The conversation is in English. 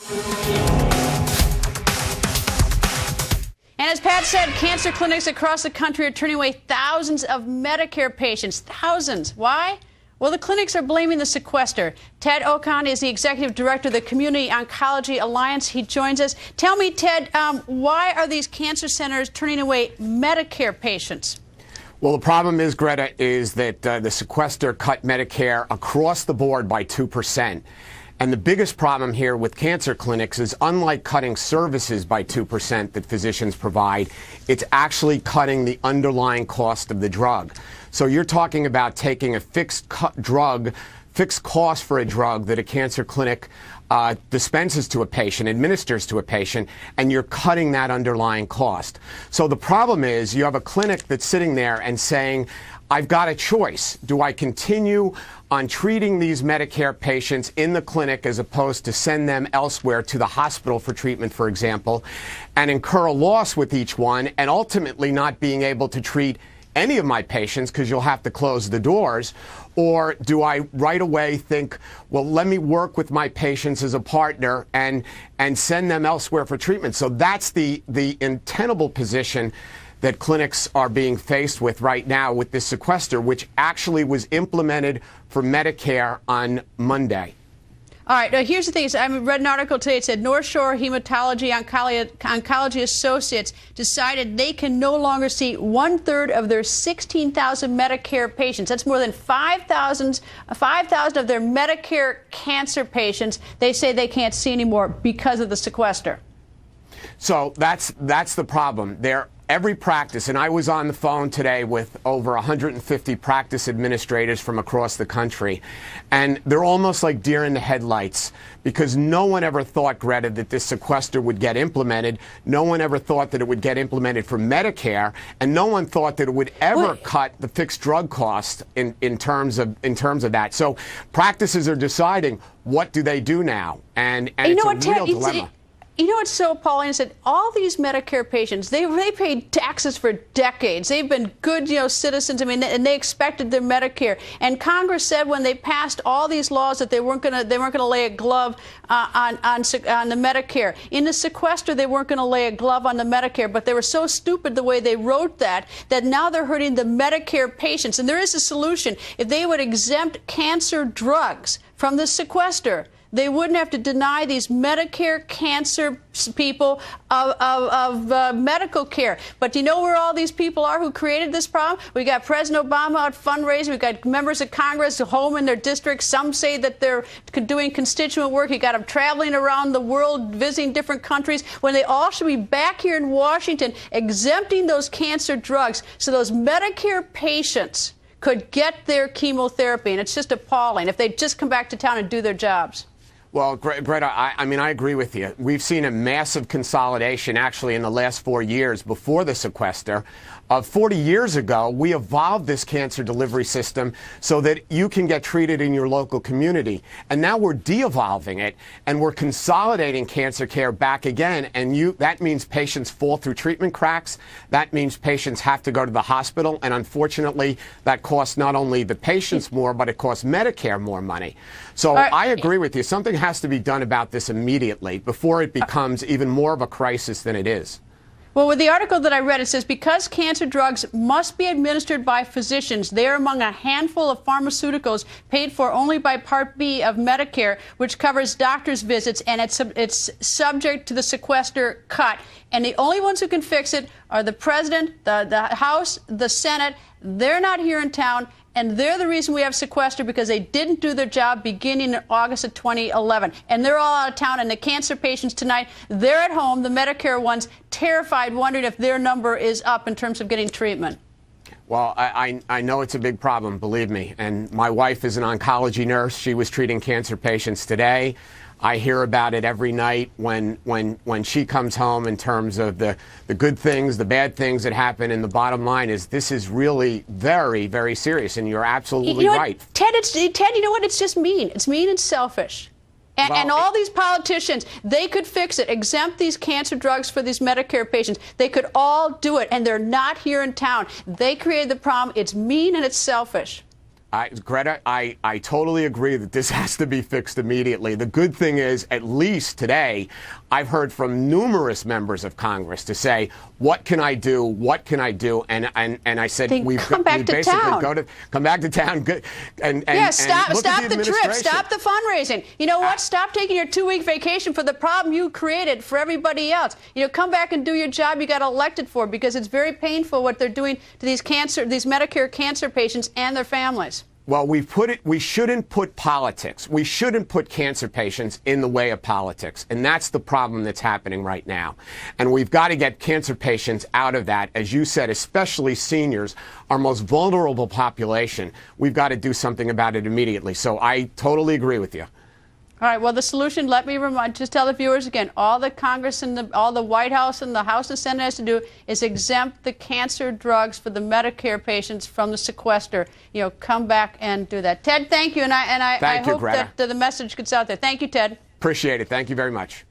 And as Pat said, cancer clinics across the country are turning away thousands of Medicare patients. Thousands. Why? Well, the clinics are blaming the sequester. Ted Okon is the executive director of the Community Oncology Alliance. He joins us. Tell me, Ted, why are these cancer centers turning away Medicare patients? Well, the problem is, Greta, is that the sequester cut Medicare across the board by 2%. And the biggest problem here with cancer clinics is, unlike cutting services by 2% that physicians provide, it's actually cutting the underlying cost of the drug. So you're talking about taking a fixed cost for a drug that a cancer clinic dispenses to a patient, administers to a patient, and you're cutting that underlying cost. So the problem is you have a clinic that's sitting there and saying, I've got a choice. Do I continue on treating these Medicare patients in the clinic as opposed to send them elsewhere to the hospital for treatment, for example, and incur a loss with each one and ultimately not being able to treat any of my patients because you'll have to close the doors? Or do I right away think, well, let me work with my patients as a partner and send them elsewhere for treatment? So that's the untenable position that clinics are being faced with right now with this sequester, which actually was implemented for Medicare on Monday. All right. Now, here's the thing. I read an article today. It said North Shore Hematology Oncology Associates decided they can no longer see 1/3 of their 16,000 Medicare patients. That's more than 5,000 of their Medicare cancer patients. They say they can't see anymore because of the sequester. So that's the problem. Every practice, and I was on the phone today with over 150 practice administrators from across the country, and they're almost like deer in the headlights because no one ever thought, Greta, that this sequester would get implemented. No one ever thought that it would get implemented for Medicare, and no one thought that it would ever cut the fixed drug cost in terms of that. So practices are deciding, what do they do now? And it's a real dilemma. You know what's so appalling is that all these Medicare patients, they paid taxes for decades. They've been good, citizens. I mean, and they expected their Medicare. And Congress said when they passed all these laws that they weren't going to lay a glove on the Medicare. In the sequester, they weren't going to lay a glove on the Medicare, but they were so stupid the way they wrote that now they're hurting the Medicare patients. And there is a solution. If they would exempt cancer drugs from the sequester, they wouldn't have to deny these Medicare cancer people of medical care. But do you know where all these people are who created this problem? We got President Obama out fundraising. We got members of Congress home in their districts. Some say that they're doing constituent work. You got them traveling around the world, visiting different countries, when they all should be back here in Washington exempting those cancer drugs so those Medicare patients could get their chemotherapy. And it's just appalling if they'd just come back to town and do their jobs. Well, Greta, I mean, I agree with you. We've seen a massive consolidation, actually, in the last 4 years before the sequester. 40 years ago, we evolved this cancer delivery system so that you can get treated in your local community. And now we're de-evolving it, and we're consolidating cancer care back again. And that means patients fall through treatment cracks. That means patients have to go to the hospital. And unfortunately, that costs not only the patients more, but it costs Medicare more money. So I agree with you. Something has to be done about this immediately before it becomes even more of a crisis than it is. Well, with the article that I read, it says because cancer drugs must be administered by physicians, they are among a handful of pharmaceuticals paid for only by Part B of Medicare, which covers doctor's visits, and it's subject to the sequester cut. And the only ones who can fix it are the president, the House, the Senate. They're not here in town. And they're the reason we have sequester, because they didn't do their job beginning in August of 2011. And they're all out of town. And the cancer patients tonight, they're at home, the Medicare ones, terrified, wondering if their number is up in terms of getting treatment. Well, I know it's a big problem, believe me. And my wife is an oncology nurse. She was treating cancer patients today. I hear about it every night when she comes home in terms of the good things, the bad things that happen. And the bottom line is this is really very, very serious. And you're absolutely right. Ted, you know what? It's just mean. It's mean and selfish. And all these politicians, they could fix it, exempt these cancer drugs for these Medicare patients. They could all do it, and they're not here in town. They created the problem. It's mean and it's selfish. Greta, I totally agree that this has to be fixed immediately. The good thing is, at least today, I've heard from numerous members of Congress to say, what can I do? What can I do? And I said, we basically come back to town. Stop the trip. Stop the fundraising. You know what? Stop taking your 2-week vacation for the problem you created for everybody else. Come back and do your job you got elected for, because it's very painful what they're doing to these Medicare cancer patients and their families. Well, we shouldn't put politics. We shouldn't put cancer patients in the way of politics. And that's the problem that's happening right now. And we've got to get cancer patients out of that. As you said, especially seniors, our most vulnerable population. We've got to do something about it immediately. So I totally agree with you. All right. Well, the solution, let me just tell the viewers again, all the Congress and all the White House and the House and Senate has to do is exempt the cancer drugs for the Medicare patients from the sequester. Come back and do that. Ted, thank you. And I hope that the message gets out there. Thank you, Ted. Appreciate it. Thank you very much.